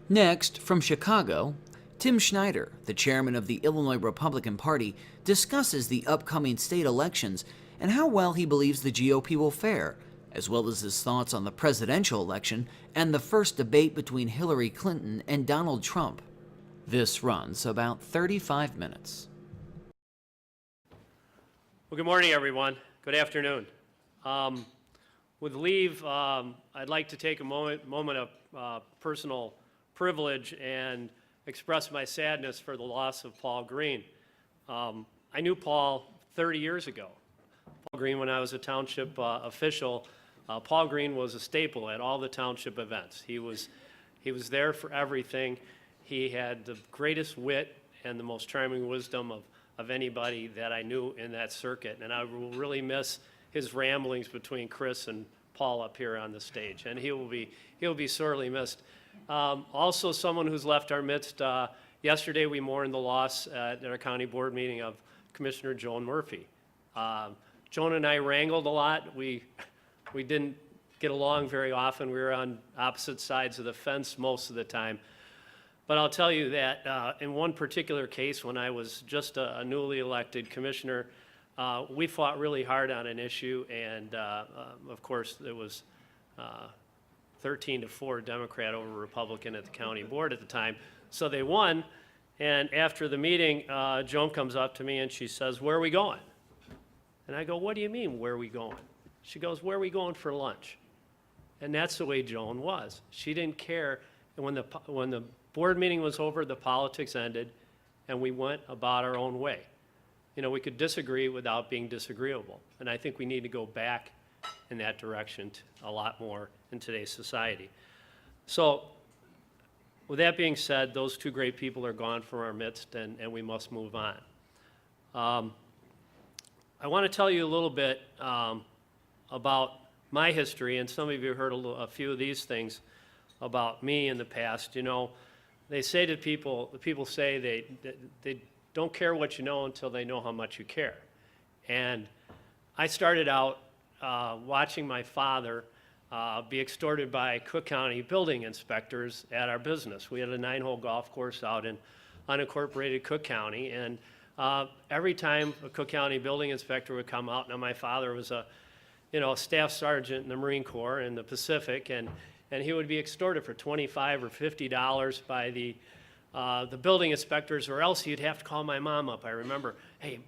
Next, from Chicago, Tim Schneider, the chairman of the Illinois Republican Party, discusses the upcoming state elections and how well he believes the GOP will fare, as well as his thoughts on the presidential election and the first debate between Hillary Clinton and Donald Trump. This runs about 35 minutes. Well, good morning, everyone. Good afternoon. With leave, I'd like to take a moment of personal privilege and express my sadness for the loss of Paul Green. I knew Paul 30 years ago. Paul Green, when I was a township official, Paul Green was a staple at all the township events. He was there for everything. He had the greatest wit and the most charming wisdom of anybody that I knew in that circuit. And I will really miss his ramblings between Chris and Paul up here on the stage. And he'll be sorely missed. Also someone who's left our midst, yesterday we mourned the loss at our county board meeting of Commissioner Joan Murphy. Joan and I wrangled a lot. We didn't get along very often. We were on opposite sides of the fence most of the time. But I'll tell you that in one particular case, when I was just a newly elected commissioner, we fought really hard on an issue, and of course it was 13-4 Democrat over Republican at the county board at the time. So they won, and after the meeting, Joan comes up to me and she says, "Where are we going?" And I go, "What do you mean, where are we going?" She goes, "Where are we going for lunch?" And that's the way Joan was. She didn't care. And when the board meeting was over, the politics ended, and we went about our own way. You know, we could disagree without being disagreeable, and I think we need to go back in that direction a lot more in today's society. So with that being said, those two great people are gone from our midst, and we must move on. I want to tell you a little bit about my history, and some of you heard a few of these things about me in the past. You know, they say to people, say they don't care what you know until they know how much you care. And I started out watching my father be extorted by Cook County building inspectors at our business. We had a 9-hole golf course out in unincorporated Cook County, and every time a Cook County building inspector would come out, now my father was a staff sergeant in the Marine Corps in the Pacific, and he would be extorted for $25 or $50 by the building inspectors, or else he'd have to call my mom up. I remember, hey,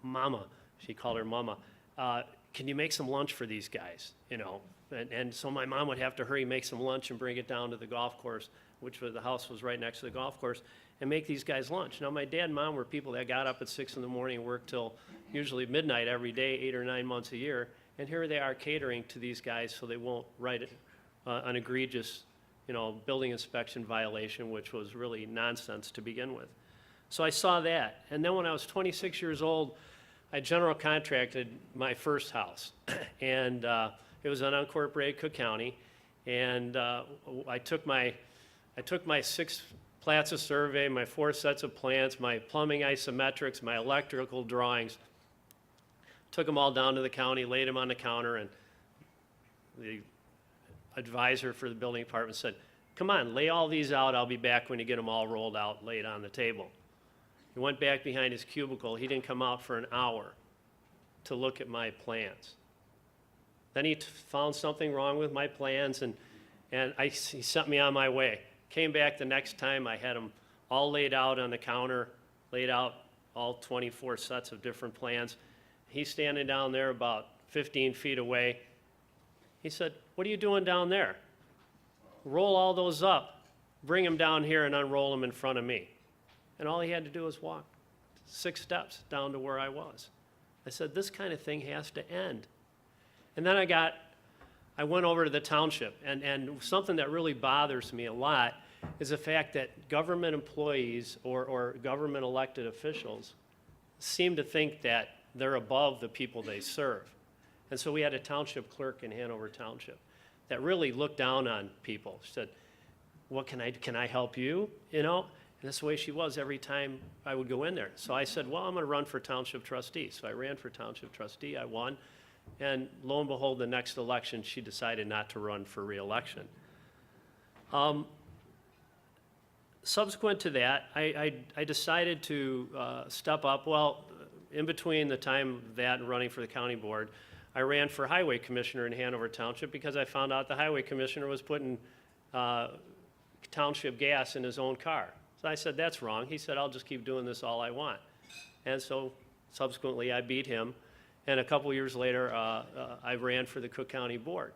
Mama, she called her Mama, can you make some lunch for these guys? You know, and so my mom would have to hurry, make some lunch, and bring it down to the golf course, which was, the house was right next to the golf course, and make these guys lunch. Now, my dad and mom were people that got up at 6 in the morning, worked till usually midnight every day, 8 or 9 months a year, and here they are catering to these guys so they won't write an egregious, building inspection violation, which was really nonsense to begin with. So I saw that, and then when I was 26 years old, I general contracted my first house, and it was in unincorporated Cook County, and I took my 6 plats of survey, my 4 sets of plans, my plumbing isometrics, my electrical drawings, took them all down to the county, laid them on the counter, and the advisor for the building department said, "Come on, lay all these out. I'll be back when you get them all rolled out, laid on the table." He went back behind his cubicle. He didn't come out for an hour to look at my plans. Then he found something wrong with my plans, and he sent me on my way. Came back the next time. I had them all laid out on the counter, laid out all 24 sets of different plans. He's standing down there about 15 feet away. He said, "What are you doing down there? Roll all those up, bring them down here and unroll them in front of me." And all he had to do was walk 6 steps down to where I was. I said, this kind of thing has to end. And then I went over to the township, and something that really bothers me a lot is the fact that government employees or government elected officials seem to think that they're above the people they serve. And so we had a township clerk in Hanover Township that really looked down on people. She said, "What can I help you?" And that's the way she was every time I would go in there. So I said, well, I'm going to run for township trustee. So I ran for township trustee. I won. And lo and behold, the next election, she decided not to run for re-election. subsequent to that, I decided to step up. Well, in between the time of that and running for the county board, I ran for highway commissioner in Hanover Township because I found out the highway commissioner was putting township gas in his own car. So I said, that's wrong. He said, I'll just keep doing this all I want. And so subsequently I beat him. And a couple years later, I ran for the Cook County board.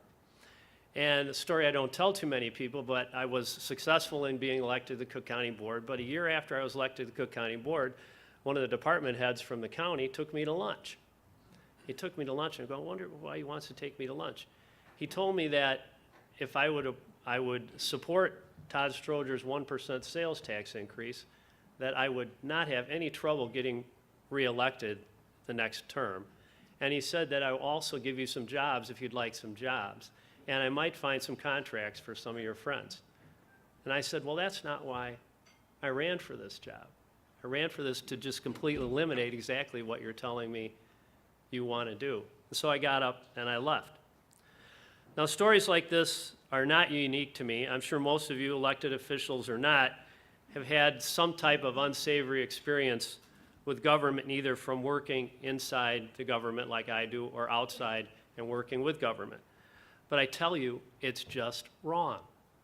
And the story I don't tell too many people, but I was successful in being elected to the Cook County board. But a year after I was elected to the Cook County board, one of the department heads from the county took me to lunch. He took me to lunch, and I go, I wonder why he wants to take me to lunch. He told me that if I would support Todd Stroger's 1% sales tax increase, that I would not have any trouble getting reelected the next term. And he said that I will also give you some jobs if you'd like some jobs. And I might find some contracts for some of your friends. And I said, well, that's not why I ran for this job. I ran for this to just completely eliminate exactly what you're telling me you want to do. And so I got up and I left. Now, stories like this are not unique to me. I'm sure most of you, elected officials or not, have had some type of unsavory experience with government, either from working inside the government like I do or outside and working with government. But I tell you, it's just wrong.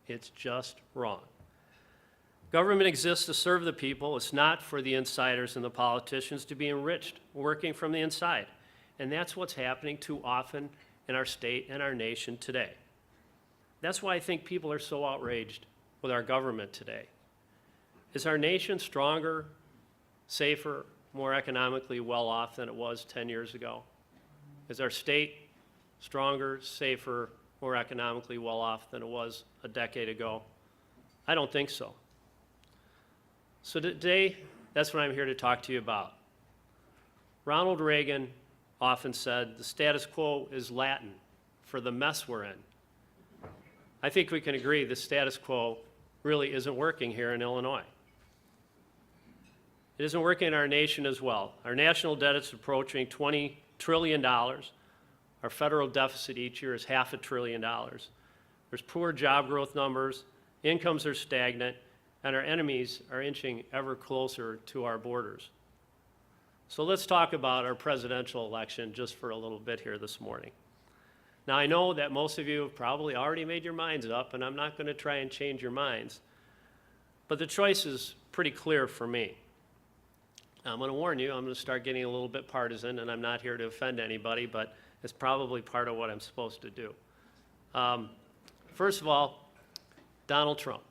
It's just wrong. Government exists to serve the people. It's not for the insiders and the politicians to be enriched working from the inside. And that's what's happening too often in our state and our nation today. That's why I think people are so outraged with our government today. Is our nation stronger, safer, more economically well off than it was 10 years ago? Is our state stronger, safer, more economically well off than it was a decade ago? I don't think so. So today, that's what I'm here to talk to you about. Ronald Reagan often said, the status quo is Latin for the mess we're in. I think we can agree the status quo really isn't working here in Illinois. It isn't working in our nation as well. Our national debt is approaching $20 trillion. Our federal deficit each year is $500 billion. There's poor job growth numbers, incomes are stagnant, and our enemies are inching ever closer to our borders. So let's talk about our presidential election just for a little bit here this morning. Now, I know that most of you have probably already made your minds up, and I'm not going to try and change your minds, but the choice is pretty clear for me. I'm going to warn you, I'm going to start getting a little bit partisan, and I'm not here to offend anybody, but it's probably part of what I'm supposed to do. First of all, Donald Trump.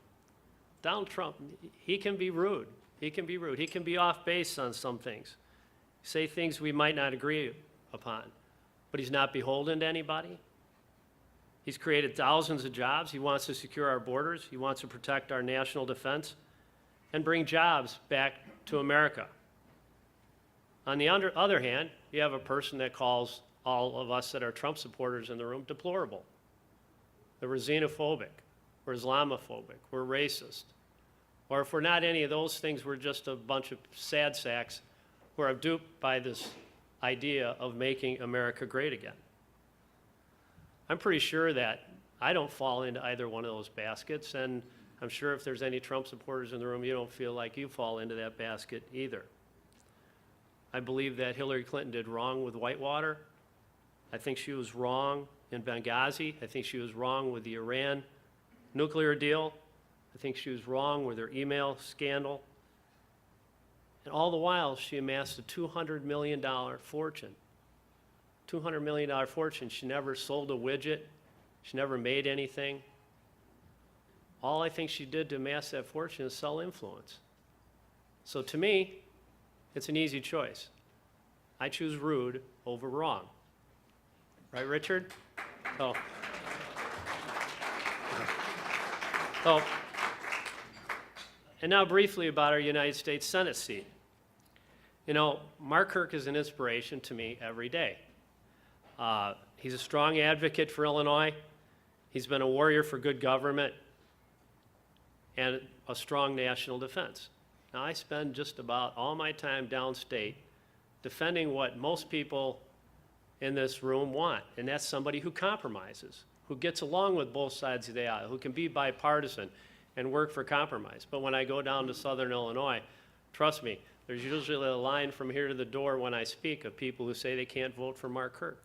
Donald Trump, he can be rude. He can be rude. He can be off base on some things, say things we might not agree upon, but he's not beholden to anybody. He's created thousands of jobs. He wants to secure our borders. He wants to protect our national defense and bring jobs back to America. On the other hand, you have a person that calls all of us that are Trump supporters in the room deplorable. That we're xenophobic, we're Islamophobic, we're racist. Or if we're not any of those things, we're just a bunch of sad sacks who are duped by this idea of making America great again. I'm pretty sure that I don't fall into either one of those baskets, and I'm sure if there's any Trump supporters in the room, you don't feel like you fall into that basket either. I believe that Hillary Clinton did wrong with Whitewater. I think she was wrong in Benghazi. I think she was wrong with the Iran nuclear deal. I think she was wrong with her email scandal. And all the while, she amassed a $200 million fortune. $200 million fortune. She never sold a widget. She never made anything. All I think she did to amass that fortune is sell influence. So to me, it's an easy choice. I choose rude over wrong. Right, Richard? Oh. And now briefly about our United States Senate seat. You know, Mark Kirk is an inspiration to me every day. He's a strong advocate for Illinois. He's been a warrior for good government and a strong national defense. Now, I spend just about all my time downstate defending what most people in this room want, and that's somebody who compromises, who gets along with both sides of the aisle, who can be bipartisan, and work for compromise. But when I go down to Southern Illinois, trust me, there's usually a line from here to the door when I speak of people who say they can't vote for Mark Kirk.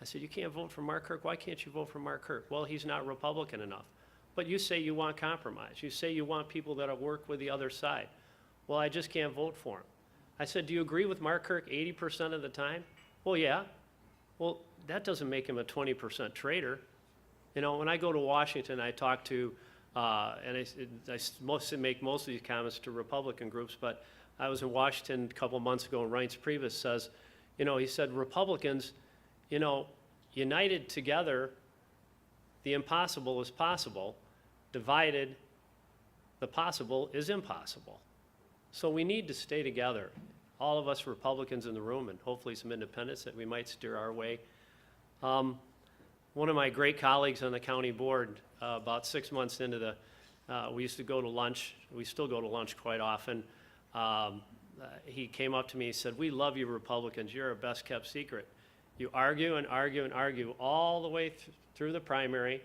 I said, you can't vote for Mark Kirk? Why can't you vote for Mark Kirk? Well, he's not Republican enough. But you say you want compromise. You say you want people that'll work with the other side. Well, I just can't vote for him. I said, do you agree with Mark Kirk 80% of the time? Well, yeah. Well, that doesn't make him a 20% traitor. You know, when I go to Washington, I talk to, and I mostly make most of these comments to Republican groups, but I was in Washington a couple months ago, and Reince Priebus says, you know, he said, Republicans, you know, united together, the impossible is possible. Divided, the possible is impossible. So we need to stay together. All of us Republicans in the room, and hopefully some independents that we might steer our way. One of my great colleagues on the county board, about 6 months into the, we used to go to lunch, we still go to lunch quite often. He came up to me, he said, we love you Republicans, you're our best kept secret. You argue and argue and argue all the way through the primary.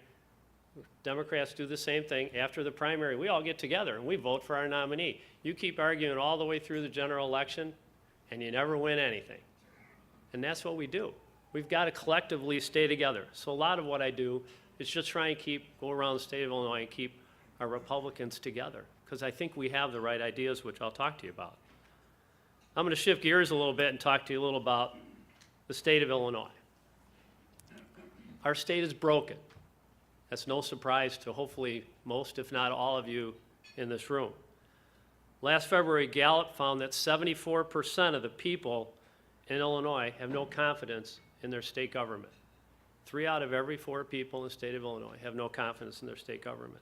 Democrats do the same thing. After the primary, we all get together and we vote for our nominee. You keep arguing all the way through the general election and you never win anything. And that's what we do. We've got to collectively stay together. So a lot of what I do is just try and go around the state of Illinois and keep our Republicans together, because I think we have the right ideas, which I'll talk to you about. I'm going to shift gears a little bit and talk to you a little about the state of Illinois. Our state is broken. That's no surprise to hopefully most, if not all of you in this room. Last February, Gallup found that 74% of the people in Illinois have no confidence in their state government. 3 out of every 4 people in the state of Illinois have no confidence in their state government.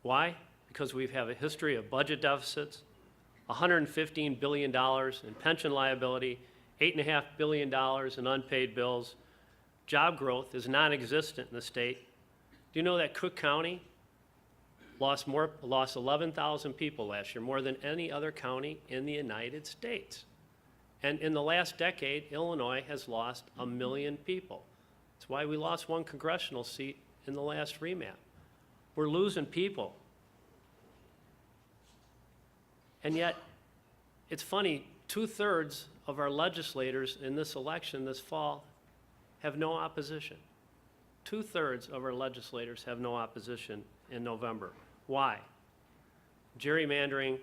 Why? Because we have a history of budget deficits, $115 billion in pension liability, $8.5 billion in unpaid bills. Job growth is non-existent in the state. Do you know that Cook County lost 11,000 people last year, more than any other county in the United States? And in the last decade, Illinois has lost 1 million people. That's why we lost 1 congressional seat in the last remap. We're losing people. And yet, it's funny, 2/3 of our legislators in this election this fall have no opposition. 2/3 of our legislators have no opposition in November. Why? Gerrymandering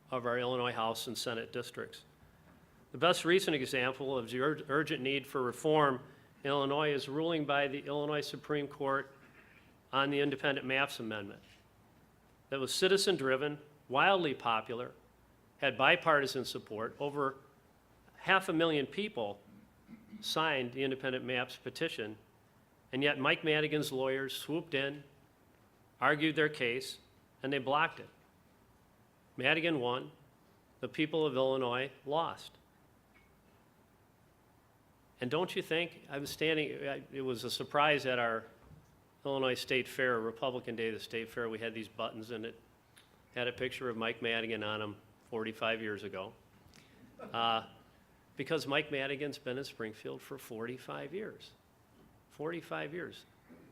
of our Illinois House and Senate districts. The best recent example of the urgent need for reform in Illinois is ruling by the Illinois Supreme Court on the independent maps amendment. That was citizen-driven, wildly popular, had bipartisan support. Over 500,000 people signed the independent maps petition, and yet Mike Madigan's lawyers swooped in, argued their case, and they blocked it. Madigan won. The people of Illinois lost. And don't you think, I was standing, it was a surprise at our Illinois State Fair, Republican Day of the State Fair, we had these buttons and it had a picture of Mike Madigan on them 45 years ago. Because Mike Madigan's been in Springfield for 45 years. 45 years.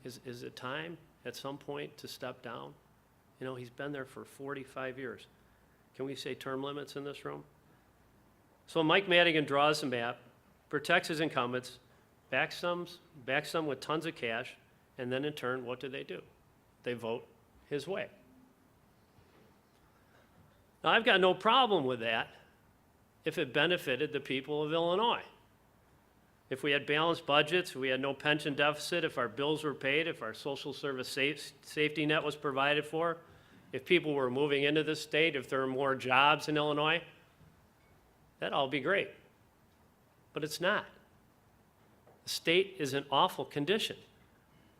Is it time at some point to step down? You know, he's been there for 45 years. Can we say term limits in this room? So Mike Madigan draws the map, protects his incumbents, backs some with tons of cash, and then in turn, what do? They vote his way. Now, I've got no problem with that if it benefited the people of Illinois. If we had balanced budgets, if we had no pension deficit, if our bills were paid, if our social service safety net was provided for, if people were moving into the state, if there were more jobs in Illinois, that'd all be great. But it's not. The state is in awful condition.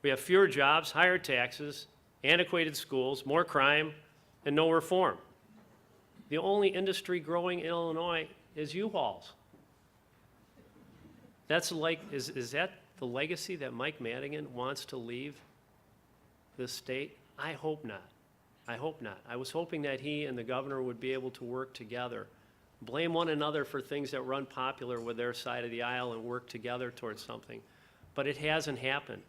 We have fewer jobs, higher taxes, antiquated schools, more crime, and no reform. The only industry growing in Illinois is U-Hauls. That's like, is that the legacy that Mike Madigan wants to leave this state? I hope not. I hope not. I was hoping that he and the governor would be able to work together, blame one another for things that were unpopular with their side of the aisle and work together towards something. But it hasn't happened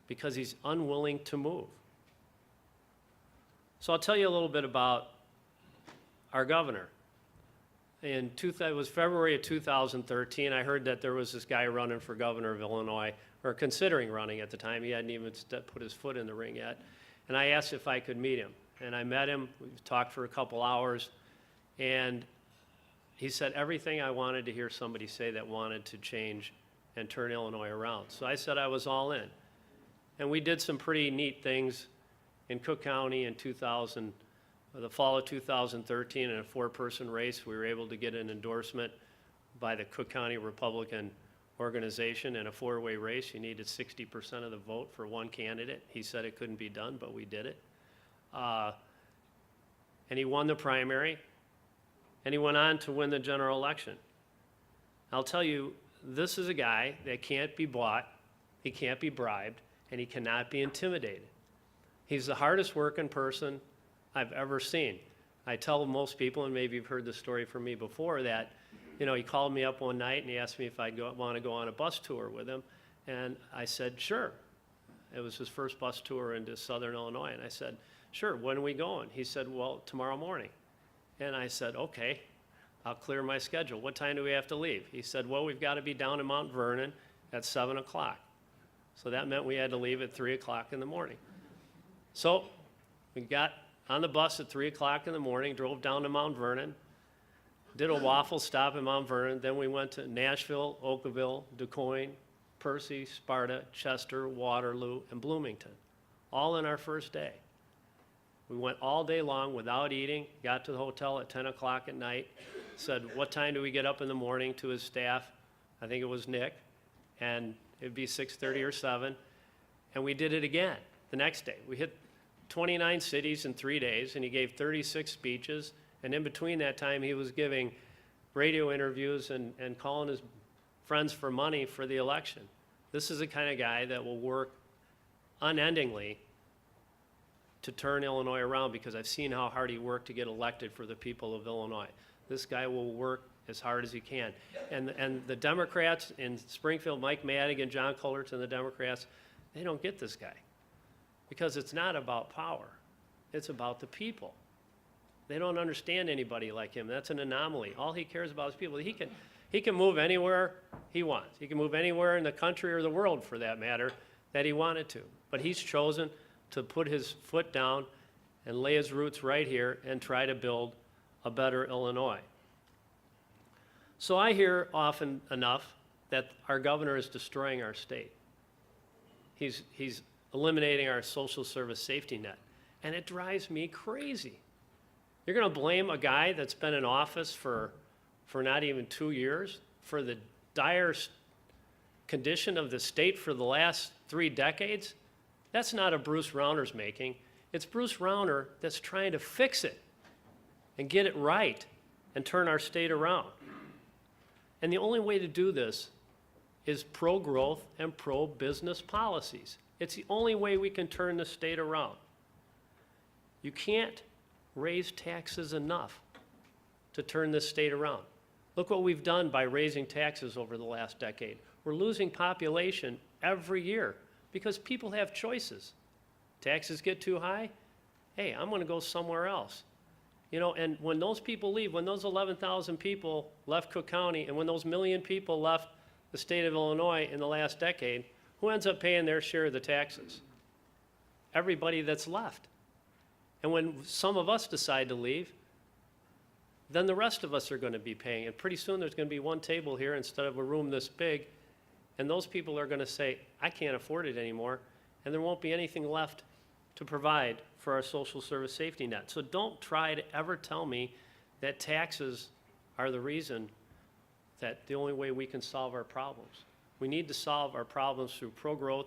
because he's unwilling to move. So I'll tell you a little bit about our governor. It was February of 2013. I heard that there was this guy running for governor of Illinois, or considering running at the time. He hadn't even put his foot in the ring yet. And I asked if I could meet him. And I met him. We talked for a couple hours. And he said everything I wanted to hear somebody say that wanted to change and turn Illinois around. So I said I was all in. And we did some pretty neat things in Cook County in the fall of 2013 in a 4-person race. We were able to get an endorsement by the Cook County Republican organization in a 4-way race. You needed 60% of the vote for one candidate. He said it couldn't be done, but we did it. And he won the primary, and he went on to win the general election. I'll tell you, this is a guy that can't be bought, he can't be bribed, and he cannot be intimidated. He's the hardest working person I've ever seen. I tell most people, and maybe you've heard this story from me before, that he called me up one night and he asked me if I'd want to go on a bus tour with him. And I said, sure. It was his first bus tour into Southern Illinois. And I said, sure, when are we going? He said, well, tomorrow morning. And I said, okay, I'll clear my schedule. What time do we have to leave? He said, well, we've got to be down in Mount Vernon at 7 o'clock. So that meant we had to leave at 3 o'clock in the morning. So we got on the bus at 3 o'clock in the morning, drove down to Mount Vernon, did a waffle stop in Mount Vernon. Then we went to Nashville, Oakville, DuQuoin, Percy, Sparta, Chester, Waterloo, and Bloomington, all in our first day. We went all day long without eating, got to the hotel at 10 o'clock at night, said, what time do we get up in the morning, to his staff? I think it was Nick, and it'd be 6:30 or 7, and we did it again the next day. We hit 29 cities in 3 days, and he gave 36 speeches, and in between that time, he was giving radio interviews and calling his friends for money for the election. This is the kind of guy that will work unendingly to turn Illinois around, because I've seen how hard he worked to get elected for the people of Illinois. This guy will work as hard as he can. And the Democrats in Springfield, Mike Madigan, John Cullerton, the Democrats, they don't get this guy, because it's not about power. It's about the people. They don't understand anybody like him. That's an anomaly. All he cares about is people. He can move anywhere he wants. He can move anywhere in the country or the world, for that matter, that he wanted to. But he's chosen to put his foot down and lay his roots right here and try to build a better Illinois. So I hear often enough that our governor is destroying our state. He's eliminating our social service safety net, and it drives me crazy. You're going to blame a guy that's been in office for not even 2 years for the dire condition of the state for the last 3 decades? That's not a Bruce Rauner's making. It's Bruce Rauner that's trying to fix it and get it right and turn our state around. And the only way to do this is pro-growth and pro-business policies. It's the only way we can turn the state around. You can't raise taxes enough to turn this state around. Look what we've done by raising taxes over the last decade. We're losing population every year because people have choices. Taxes get too high, hey, I'm going to go somewhere else. And when those people leave, when those 11,000 people left Cook County, and when those 1 million people left the state of Illinois in the last decade, who ends up paying their share of the taxes? Everybody that's left. And when some of us decide to leave, then the rest of us are going to be paying. And pretty soon there's going to be one table here instead of a room this big. And those people are going to say, I can't afford it anymore. And there won't be anything left to provide for our social service safety net. So don't try to ever tell me that taxes are the reason, that the only way we can solve our problems. We need to solve our problems through pro-growth,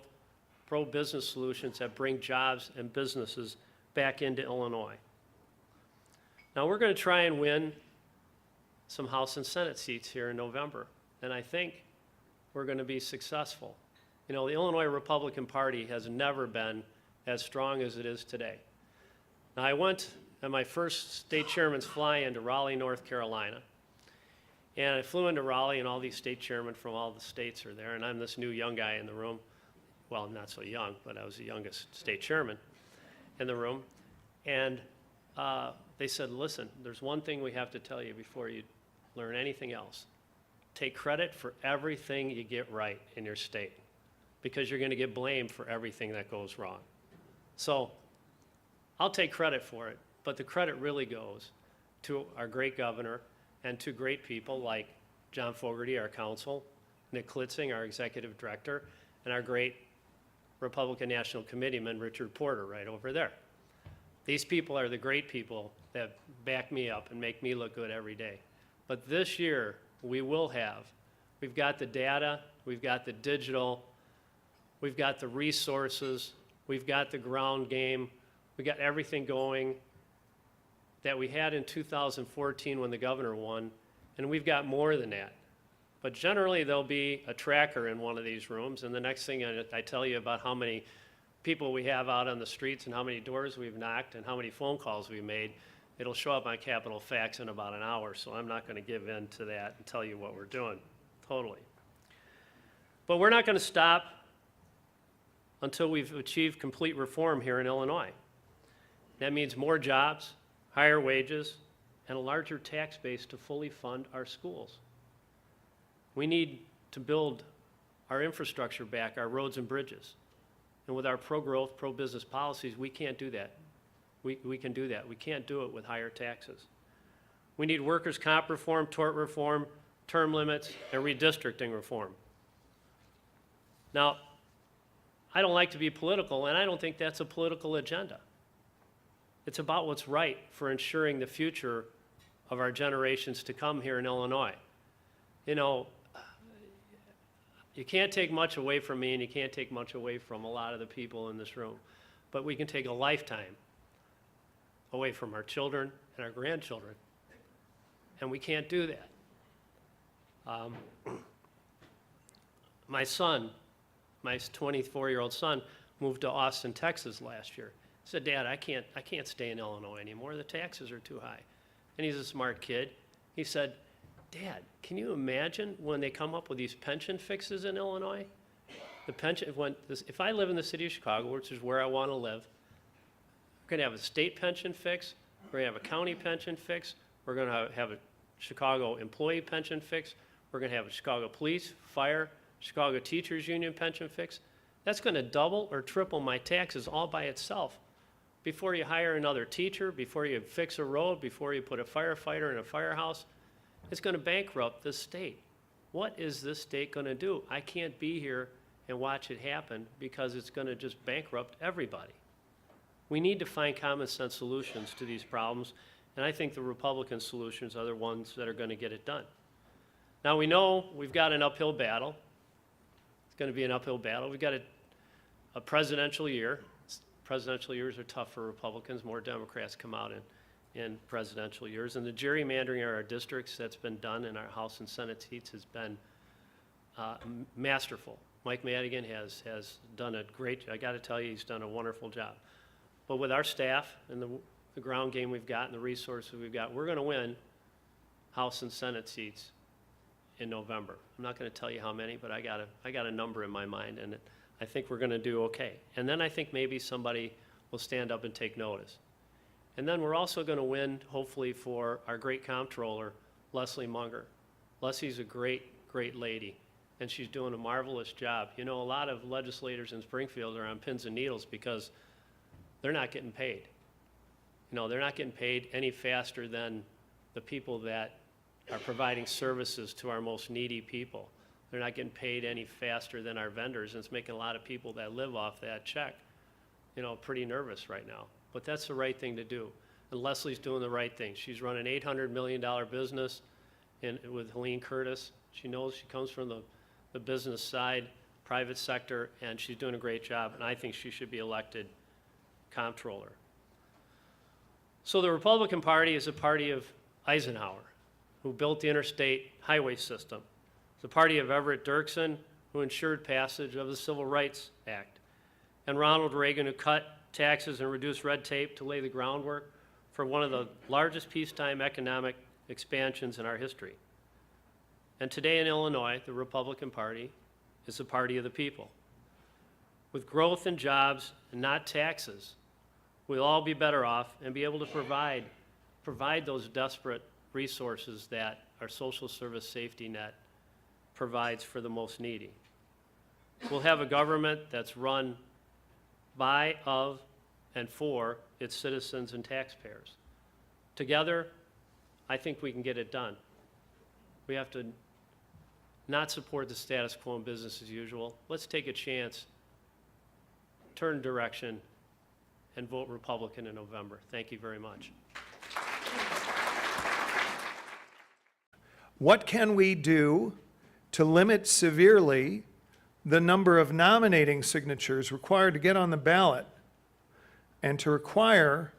pro-business solutions that bring jobs and businesses back into Illinois. Now we're going to try and win some House and Senate seats here in November, and I think we're going to be successful. The Illinois Republican Party has never been as strong as it is today. Now I went on my first state chairman's fly-in to Raleigh, North Carolina, and I flew into Raleigh, and all these state chairmen from all the states are there, and I'm this new young guy in the room. Well, not so young, but I was the youngest state chairman in the room. And they said, listen, there's one thing we have to tell you before you learn anything else. Take credit for everything you get right in your state, because you're going to get blamed for everything that goes wrong. So I'll take credit for it, but the credit really goes to our great governor and to great people like John Fogerty, our council, Nick Klitzing, our executive director, and our great Republican National Committeeman, Richard Porter, right over there. These people are the great people that back me up and make me look good every day. But this year, we've got the data, we've got the digital, we've got the resources, we've got the ground game, we got everything going that we had in 2014 when the governor won, and we've got more than that. But generally, there'll be a tracker in one of these rooms, and the next thing I tell you about how many people we have out on the streets and how many doors we've knocked and how many phone calls we've made, it'll show up on Capitol Facts in about an hour, so I'm not going to give in to that and tell you what we're doing, totally. But we're not going to stop until we've achieved complete reform here in Illinois. That means more jobs, higher wages, and a larger tax base to fully fund our schools. We need to build our infrastructure back, our roads and bridges. And with our pro-growth, pro-business policies, we can't do that. We can do that. We can't do it with higher taxes. We need workers' comp reform, tort reform, term limits, and redistricting reform. Now, I don't like to be political, and I don't think that's a political agenda. It's about what's right for ensuring the future of our generations to come here in Illinois. You know, you can't take much away from me, and you can't take much away from a lot of the people in this room, but we can take a lifetime away from our children and our grandchildren, and we can't do that. My son, my 24-year-old son, moved to Austin, Texas last year. He said, Dad, I can't stay in Illinois anymore. The taxes are too high. And he's a smart kid. He said, Dad, can you imagine when they come up with these pension fixes in Illinois? The pension, if I live in the city of Chicago, which is where I want to live, we're going to have a state pension fix, we're going to have a county pension fix, we're going to have a Chicago employee pension fix, we're going to have a Chicago police, fire, Chicago teachers union pension fix. That's going to double or triple my taxes all by itself. Before you hire another teacher, before you fix a road, before you put a firefighter in a firehouse, it's going to bankrupt this state. What is this state going to do? I can't be here and watch it happen because it's going to just bankrupt everybody. We need to find common sense solutions to these problems, and I think the Republican solutions are the ones that are going to get it done. Now we know we've got an uphill battle. It's going to be an uphill battle. We've got a presidential year. Presidential years are tough for Republicans. More Democrats come out in presidential years. And the gerrymandering of our districts that's been done in our House and Senate seats has been masterful. Mike Madigan has done a great, I got to tell you, he's done a wonderful job. But with our staff and the ground game we've got and the resources we've got, we're going to win House and Senate seats in November. I'm not going to tell you how many, but I got a number in my mind, and I think we're going to do okay. And then I think maybe somebody will stand up and take notice. And then we're also going to win, hopefully, for our great comptroller, Leslie Munger. Leslie's a great, great lady, and she's doing a marvelous job. You know, a lot of legislators in Springfield are on pins and needles because they're not getting paid. You know, they're not getting paid any faster than the people that are providing services to our most needy people. They're not getting paid any faster than our vendors, and it's making a lot of people that live off that check, you know, pretty nervous right now. But that's the right thing to do. And Leslie's doing the right thing. She's run an $800 million business with Helene Curtis. She knows, she comes from the business side, private sector, and she's doing a great job, and I think she should be elected comptroller. So the Republican Party is a party of Eisenhower, who built the interstate highway system. The party of Everett Dirksen, who ensured passage of the Civil Rights Act, and Ronald Reagan, who cut taxes and reduced red tape to lay the groundwork for one of the largest peacetime economic expansions in our history. And today in Illinois, the Republican Party is the party of the people. With growth and jobs and not taxes, we'll all be better off and be able to provide those desperate resources that our social service safety net provides for the most needy. We'll have a government that's run by, of, and for its citizens and taxpayers. Together, I think we can get it done. We have to not support the status quo and business as usual. Let's take a chance, turn direction, and vote Republican in November. Thank you very much. What can we do to limit severely the number of nominating signatures required to get on the ballot, and to require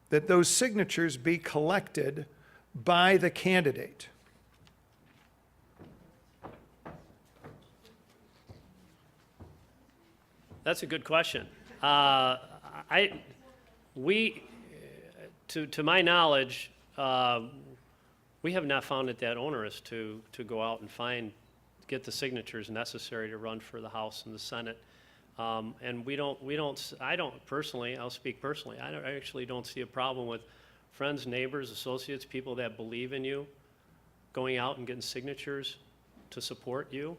that those signatures be collected by the candidate? That's a good question. To my knowledge, we have not found it that onerous to go out and get the signatures necessary to run for the House and the Senate. And I don't personally, I'll speak personally, I actually don't see a problem with friends, neighbors, associates, people that believe in you, going out and getting signatures to support you.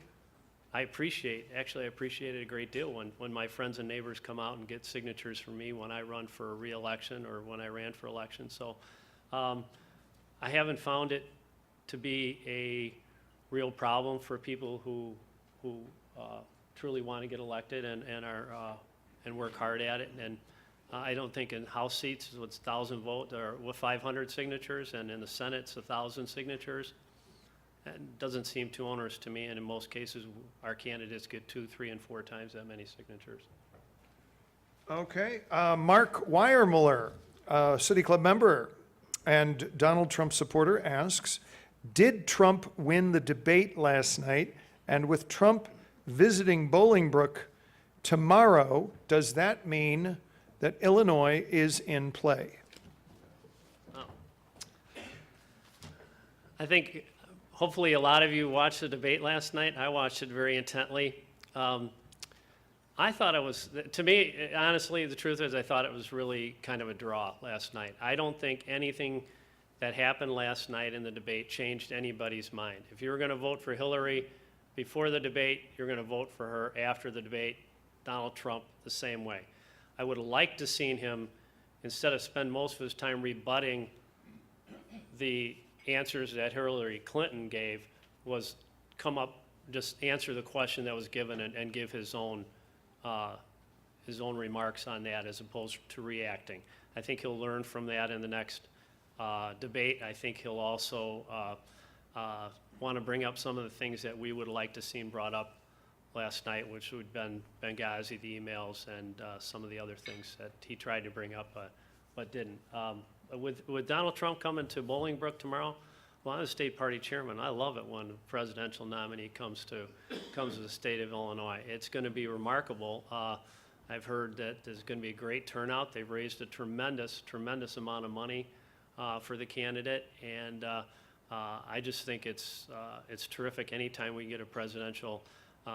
I appreciate it a great deal when my friends and neighbors come out and get signatures from me when I run for a re-election or when I ran for election. So I haven't found it to be a real problem for people who truly want to get elected and work hard at it. And I don't think in House seats with 1,000 votes or with 500 signatures, and in the Senate it's 1,000 signatures. It doesn't seem too onerous to me, and in most cases, our candidates get 2, 3, and 4 times that many signatures. Okay, Mark Weiermuller, City Club member and Donald Trump supporter, asks, did Trump win the debate last night? And with Trump visiting Bolingbrook tomorrow, does that mean that Illinois is in play? I think hopefully a lot of you watched the debate last night. I watched it very intently. I thought it was, to me, honestly, the truth is I thought it was really kind of a draw last night. I don't think anything that happened last night in the debate changed anybody's mind. If you were going to vote for Hillary before the debate, you're going to vote for her after the debate. Donald Trump, the same way. I would have liked to seen him, instead of spend most of his time rebutting the answers that Hillary Clinton gave, was come up, just answer the question that was given and give his own remarks on that as opposed to reacting. I think he'll learn from that in the next debate. I think he'll also want to bring up some of the things that we would like to see brought up last night, which would have been Benghazi, the emails, and some of the other things that he tried to bring up but didn't. With Donald Trump coming to Bolingbrook tomorrow, well, I'm a state party chairman. I love it when a presidential nominee comes to the state of Illinois. It's going to be remarkable. I've heard that there's going to be a great turnout. They've raised a tremendous amount of money for the candidate, and I just think it's terrific anytime we can get a presidential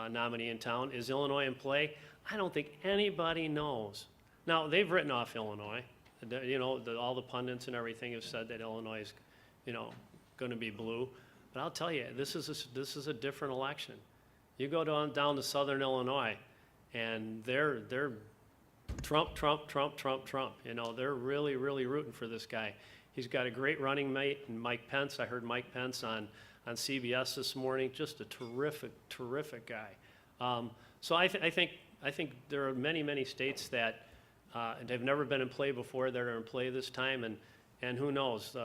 nominee in town. Is Illinois in play? I don't think anybody knows. Now, they've written off Illinois. All the pundits and everything have said that Illinois is, going to be blue. But I'll tell you, this is a different election. You go down to southern Illinois, and they're Trump. They're really rooting for this guy. He's got a great running mate in Mike Pence. I heard Mike Pence on CBS this morning. Just a terrific guy. So I think there are many states that they've never been in play before that are in play this time, and who knows?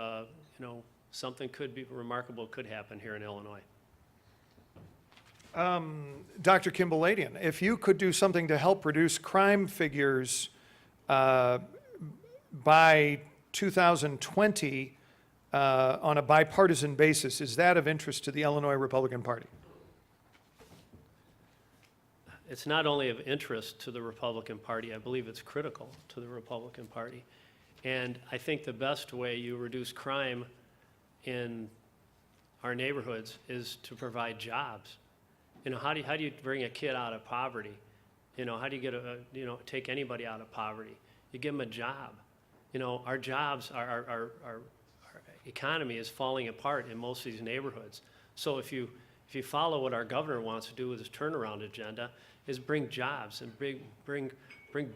Something could be remarkable could happen here in Illinois. Dr. Kimball-Ladian, if you could do something to help reduce crime figures by 2020 on a bipartisan basis, is that of interest to the Illinois Republican Party? It's not only of interest to the Republican Party, I believe it's critical to the Republican Party. And I think the best way you reduce crime in our neighborhoods is to provide jobs. How do you bring a kid out of poverty? How do you take anybody out of poverty? you give them a job. You know, our jobs, our economy is falling apart in most of these neighborhoods. So if you follow what our governor wants to do with his turnaround agenda, is bring jobs and bring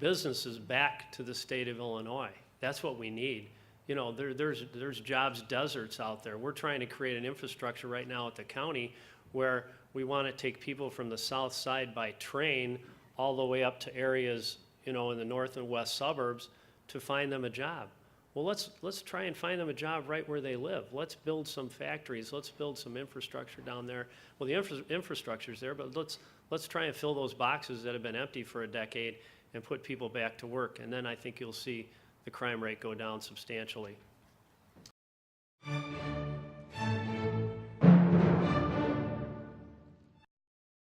businesses back to the state of Illinois. That's what we need. You know, there's jobs deserts out there. We're trying to create an infrastructure right now at the county where we want to take people from the south side by train all the way up to areas, you know, in the north and west suburbs to find them a job. Well, let's try and find them a job right where they live. Let's build some factories. Let's build some infrastructure down there. Well, the infrastructure's there, but let's try and fill those boxes that have been empty for a decade and put people back to work. And then I think you'll see the crime rate go down substantially.